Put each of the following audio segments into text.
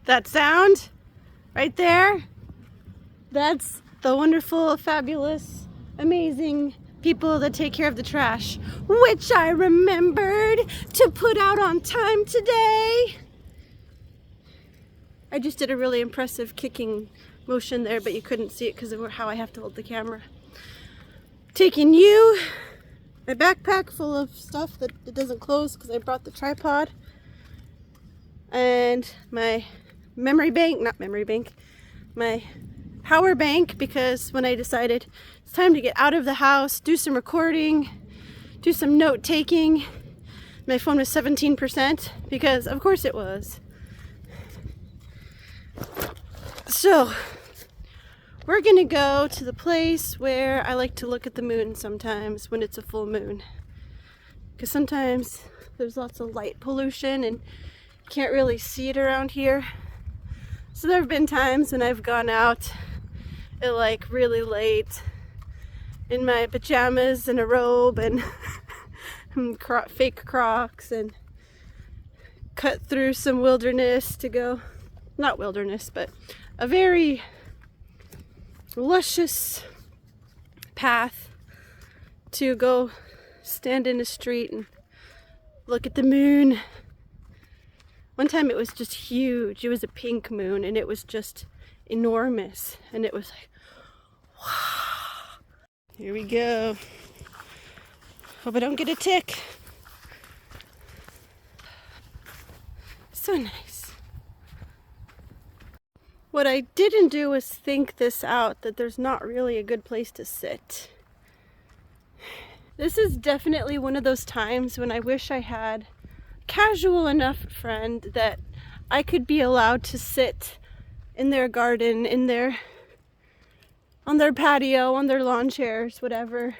That sound right there, that's the wonderful, fabulous, amazing people that take care of the trash, which I remembered to put out on time today. I just did a really impressive kicking motion there, but you couldn't see it because of how I have to hold the camera. Taking you, my backpack full of stuff that it doesn't close because I brought the tripod, and my my power bank, because when I decided it's time to get out of the house, do some recording, do some note taking, my phone was 17% because of course it was. So we're gonna go to the place where I like to look at the moon sometimes when it's a full moon, because sometimes there's lots of light pollution and you can't really see it around here. So there have been times when I've gone out at like really late in my pajamas and a robe and fake Crocs and cut through some wilderness to go, not wilderness, but a very luscious path to go stand in a street and look at the moon. One time it was just huge. It was a pink moon and it was just enormous. And it was like, wow. Here we go. Hope I don't get a tick. So nice. What I didn't do was think this out, that there's not really a good place to sit. This is definitely one of those times when I wish I had casual enough friend that I could be allowed to sit in their garden, on their patio, on their lawn chairs, whatever,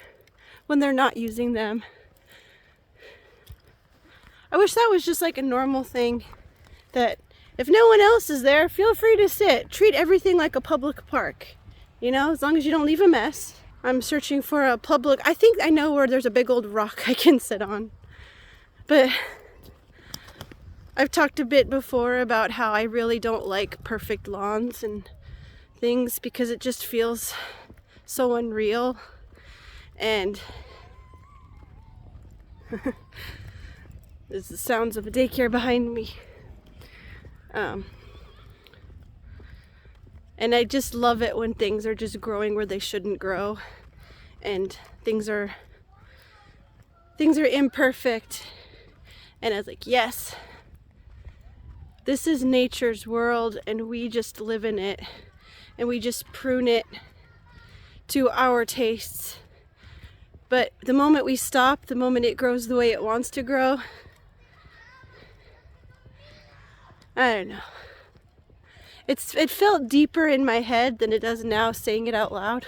when they're not using them. I wish that was just like a normal thing, that if no one else is there, feel free to sit. Treat everything like a public park, you know, as long as you don't leave a mess. I'm searching for a public, I think I know where there's a big old rock I can sit on, but I've talked a bit before about how I really don't like perfect lawns and things because it just feels so unreal. And there's the sounds of a daycare behind me. And I just love it when things are just growing where they shouldn't grow, and things are imperfect. And I was like, yes, this is nature's world and we just live in it and we just prune it to our tastes. But the moment we stop, the moment it grows the way it wants to grow, I don't know. It felt deeper in my head than it does now saying it out loud.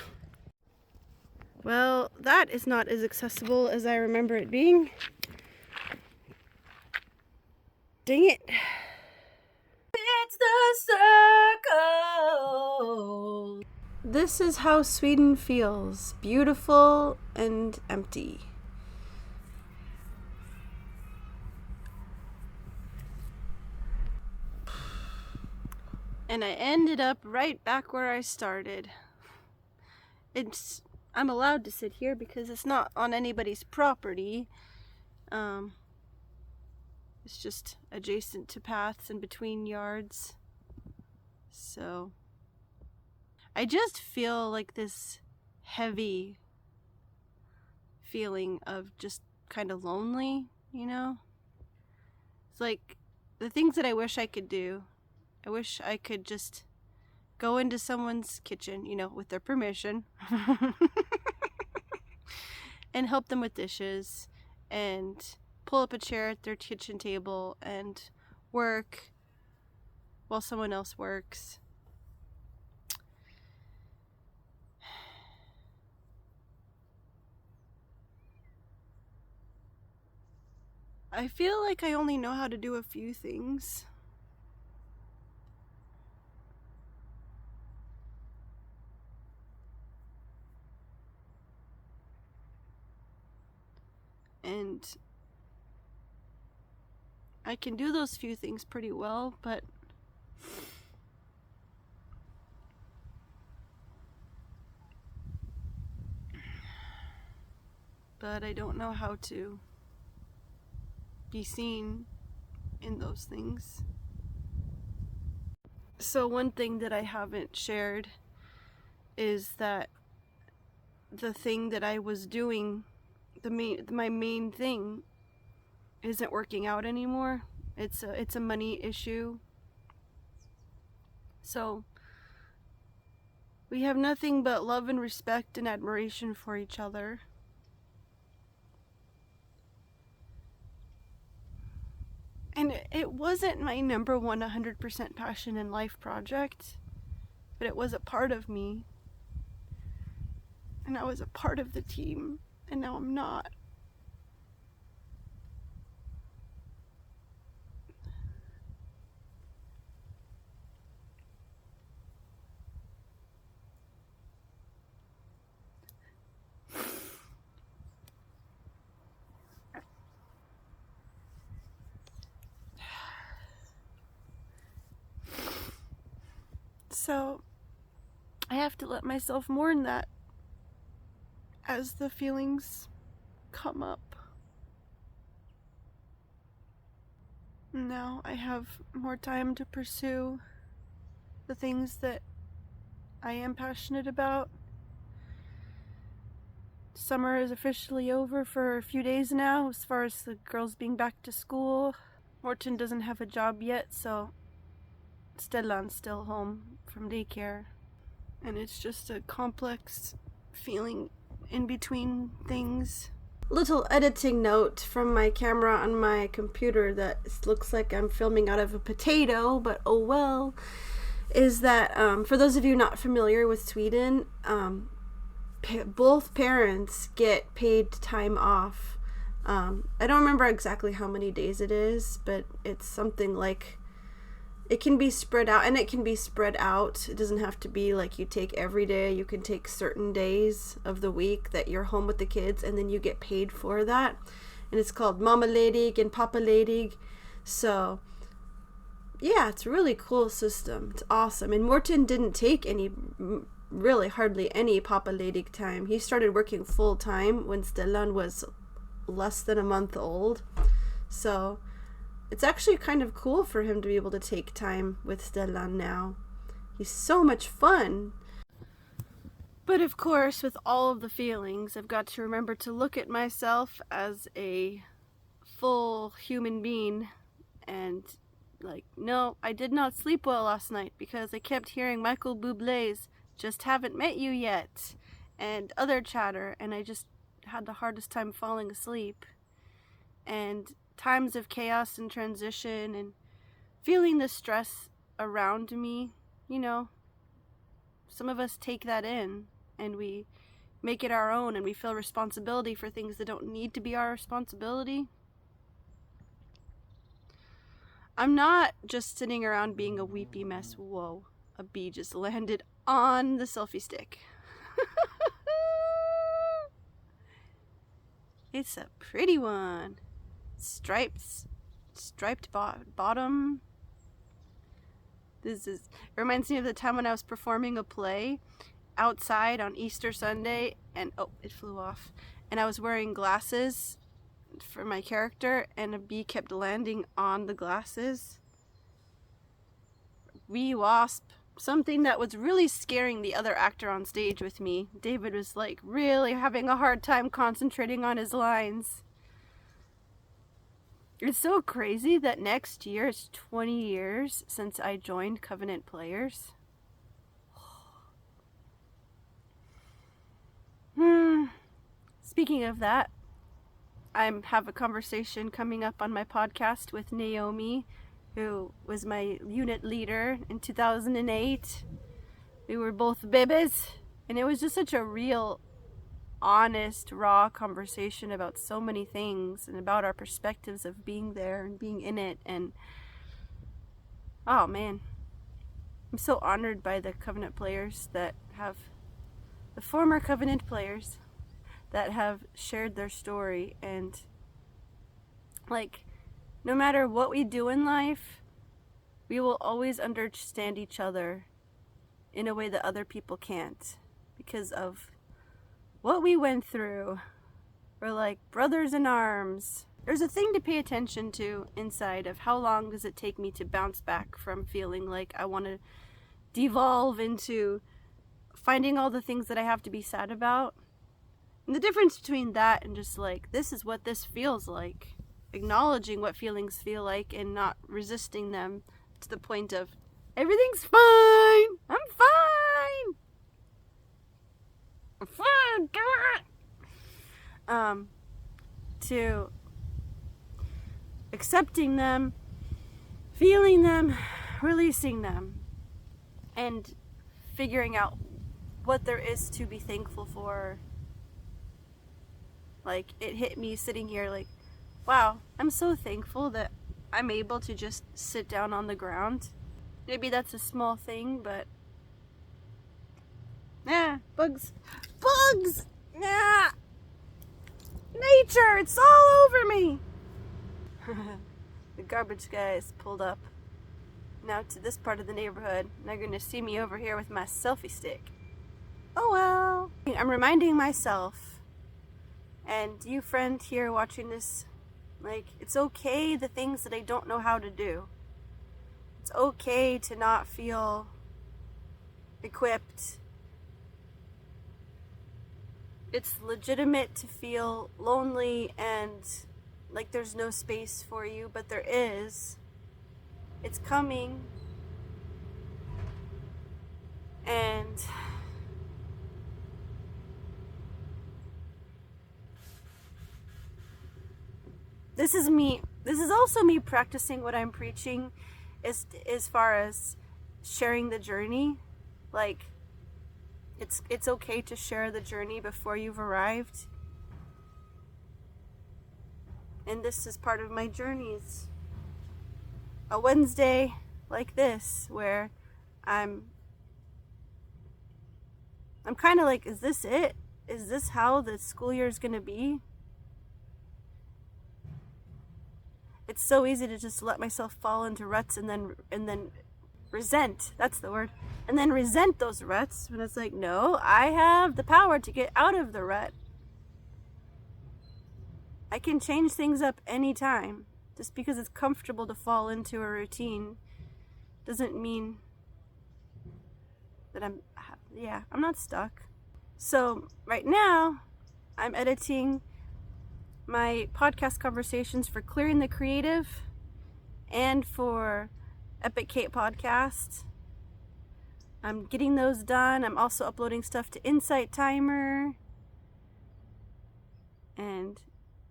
Well, that is not as accessible as I remember it being. Dang it. It's the circle. This is how Sweden feels. Beautiful and empty. And I ended up right back where I started. I'm allowed to sit here because it's not on anybody's property. It's just adjacent to paths and between yards. So I just feel like this heavy feeling of just kind of lonely, you know? It's like the things that I wish I could do. I wish I could just go into someone's kitchen, you know, with their permission, and help them with dishes, and pull up a chair at their kitchen table and work while someone else works. I feel like I only know how to do a few things. And I can do those few things pretty well, but but I don't know how to be seen in those things. So one thing that I haven't shared is that the thing that I was doing, my main thing, isn't working out anymore. It's a money issue. So we have nothing but love and respect and admiration for each other. And it wasn't my number one 100% passion in life project, but it was a part of me. And I was a part of the team, and now I'm not. So I have to let myself mourn that as the feelings come up. Now I have more time to pursue the things that I am passionate about. Summer is officially over for a few days now, as far as the girls being back to school. Morton doesn't have a job yet, so Stellan's still home from daycare. And it's just a complex feeling in between things. Little editing note from my camera on my computer that looks like I'm filming out of a potato, but oh well, is that for those of you not familiar with Sweden, both parents get paid time off. I don't remember exactly how many days it is, but it's something like, it can be spread out, and it can be spread out. It doesn't have to be like you take every day. You can take certain days of the week that you're home with the kids, and then you get paid for that. And it's called Mama Ledig and Papa Ledig. So yeah, it's a really cool system. It's awesome. And Morton didn't take really hardly any Papa Ledig time. He started working full time when Stellan was less than a month old. So it's actually kind of cool for him to be able to take time with Stellan now. He's so much fun. But of course, with all of the feelings, I've got to remember to look at myself as a full human being and like, no, I did not sleep well last night because I kept hearing Michael Bublé's "Just Haven't Met You Yet" and other chatter, and I just had the hardest time falling asleep. And times of chaos and transition and feeling the stress around me, you know, some of us take that in and we make it our own, and we feel responsibility for things that don't need to be our responsibility. I'm not just sitting around being a weepy mess. Whoa, a bee just landed on the selfie stick. It's a pretty one. Striped bottom. It reminds me of the time when I was performing a play outside on Easter Sunday, and oh, it flew off, and I was wearing glasses for my character, and a bee kept landing on the glasses. Wee wasp. Something that was really scaring the other actor on stage with me. David was like really having a hard time concentrating on his lines. It's so crazy that next year it's 20 years since I joined Covenant Players. Speaking of that, I have a conversation coming up on my podcast with Naomi, who was my unit leader in 2008. We were both babies, and it was just such a real, honest, raw conversation about so many things and about our perspectives of being there and being in it. And oh man, I'm so honored by the Covenant players that have, the former Covenant players that have shared their story. And like, no matter what we do in life, we will always understand each other in a way that other people can't, because of what we went through. or like brothers in arms. There's a thing to pay attention to inside of how long does it take me to bounce back from feeling like I want to devolve into finding all the things that I have to be sad about. And the difference between that and just like, this is what this feels like. Acknowledging what feelings feel like and not resisting them to the point of, everything's fine! I'm fine! I'm fine! To accepting them, feeling them, releasing them, and figuring out what there is to be thankful for. Like, it hit me sitting here like, wow, I'm so thankful that I'm able to just sit down on the ground. Maybe that's a small thing, but bugs. Nature, it's all over me. The garbage guys pulled up now to this part of the neighborhood. They're gonna see me over here with my selfie stick. Oh well. I'm reminding myself, and you friend here watching this, like, it's okay the things that I don't know how to do. It's okay to not feel equipped. It's legitimate to feel lonely and like there's no space for you, but there is. It's coming. And this is also me practicing what I'm preaching as far as sharing the journey. Like, it's okay to share the journey before you've arrived. And this is part of my journeys. A Wednesday like this, where I'm kind of like, is this it? Is this how the school year is going to be? It's so easy to just let myself fall into ruts and then resent. That's the word. And then resent those ruts when it's like, no, I have the power to get out of the rut. I can change things up anytime. Just because it's comfortable to fall into a routine doesn't mean that I'm not stuck. So right now, I'm editing my podcast conversations for Clearing the Creative and for Epic Kate Podcast. I'm getting those done. I'm also uploading stuff to Insight Timer. And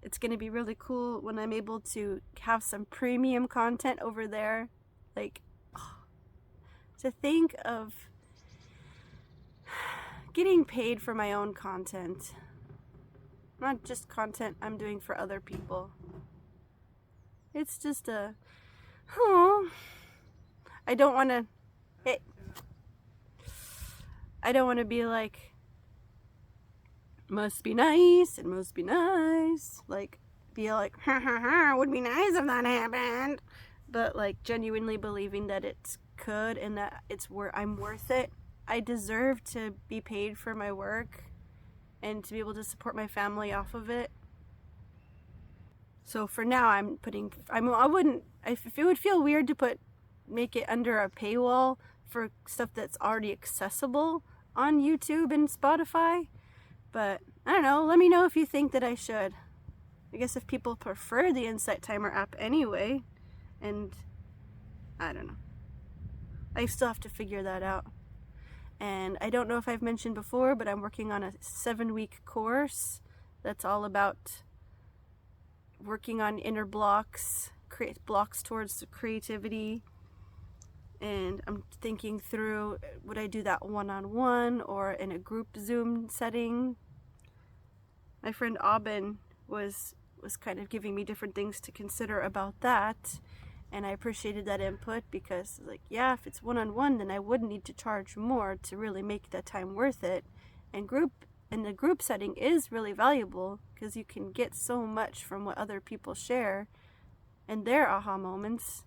it's going to be really cool when I'm able to have some premium content over there. Like, to think of getting paid for my own content. Not just content I'm doing for other people. It's just I don't want to be like, must be nice, it must be nice. Like, be like, it would be nice if that happened. But like, genuinely believing that it could and that I'm worth it. I deserve to be paid for my work and to be able to support my family off of it. So for now, if it would feel weird to make it under a paywall for stuff that's already accessible on YouTube and Spotify. But I don't know, let me know if you think that I should. I guess if people prefer the Insight Timer app anyway, and I don't know. I still have to figure that out. And I don't know if I've mentioned before, but I'm working on a 7-week course that's all about working on inner blocks, create blocks towards creativity. And I'm thinking through, would I do that one-on-one or in a group Zoom setting? My friend Aubin was kind of giving me different things to consider about that. And I appreciated that input because, like, yeah, if it's one-on-one, then I would need to charge more to really make that time worth it. And the group setting is really valuable because you can get so much from what other people share and their aha moments.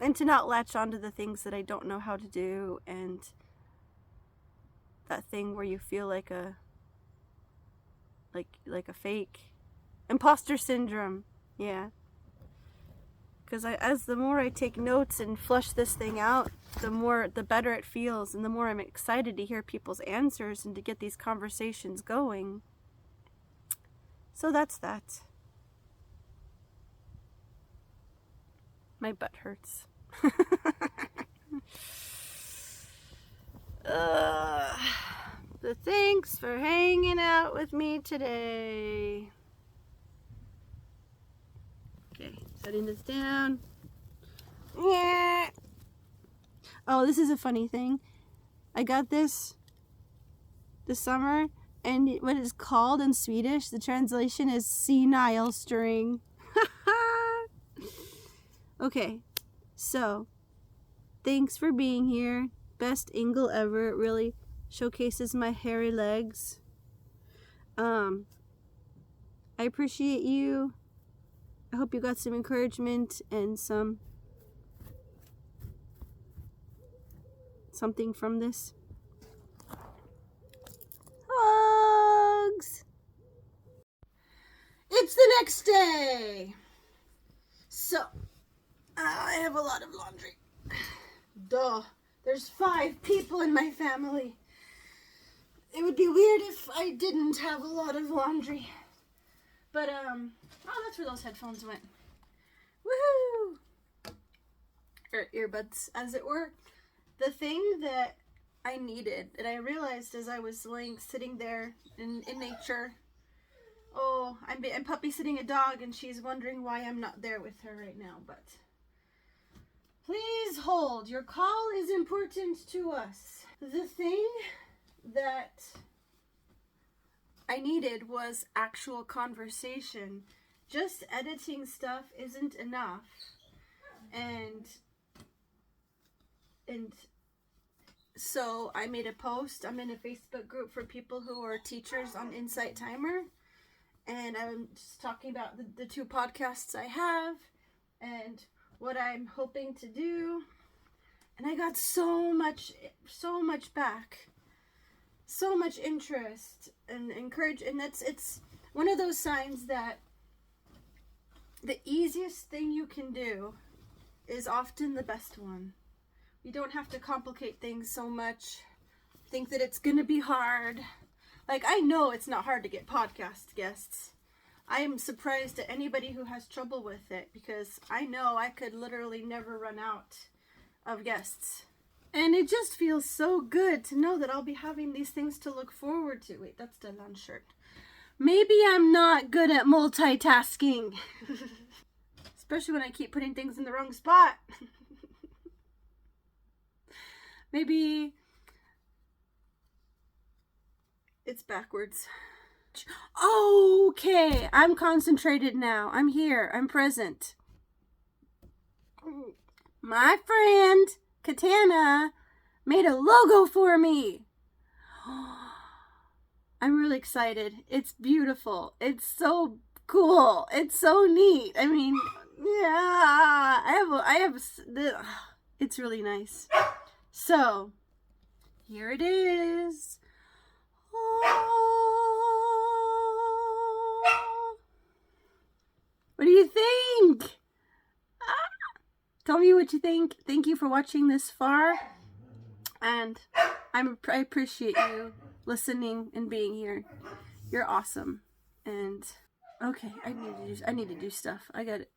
And to not latch onto the things that I don't know how to do, and that thing where you feel like like a fake. Imposter syndrome. Yeah. Because as the more I take notes and flush this thing out, the better it feels, and the more I'm excited to hear people's answers and to get these conversations going. So that's that. My butt hurts. But thanks for hanging out with me today. Okay, setting this down. Yeah. Oh, this is a funny thing. I got this summer, and what it's called in Swedish, the translation is senile string. Okay, so thanks for being here. Best angle ever. It really showcases my hairy legs. I appreciate you. I hope you got some encouragement and something from this. Hugs! It's the next day. So, I have a lot of laundry. Duh. There's 5 people in my family. It would be weird if I didn't have a lot of laundry. But, oh, that's where those headphones went. Woohoo! Or earbuds, as it were. The thing that I needed, and I realized as I was sitting there in nature. Oh, I'm puppy sitting a dog, and she's wondering why I'm not there with her right now, but please hold. Your call is important to us. The thing that I needed was actual conversation. Just editing stuff isn't enough. And so I made a post. I'm in a Facebook group for people who are teachers on Insight Timer. And I'm just talking about the 2 podcasts I have and what I'm hoping to do. And I got so much back. So much interest and encouragement. And it's one of those signs that the easiest thing you can do is often the best one. You don't have to complicate things so much. Think that it's going to be hard. Like, I know it's not hard to get podcast guests. I am surprised at anybody who has trouble with it, because I know I could literally never run out of guests. And it just feels so good to know that I'll be having these things to look forward to. Wait, that's the lunch shirt. Maybe I'm not good at multitasking. Especially when I keep putting things in the wrong spot. Maybe it's backwards. Okay, I'm concentrated now. I'm here. I'm present. My friend Katana made a logo for me. I'm really excited. It's beautiful. It's so cool. It's so neat. I mean, yeah, it's really nice. So, here it is. What do you think? Tell me what you think. Thank you for watching this far. And I appreciate you listening and being here. You're awesome. And okay, I need to do stuff. I got it.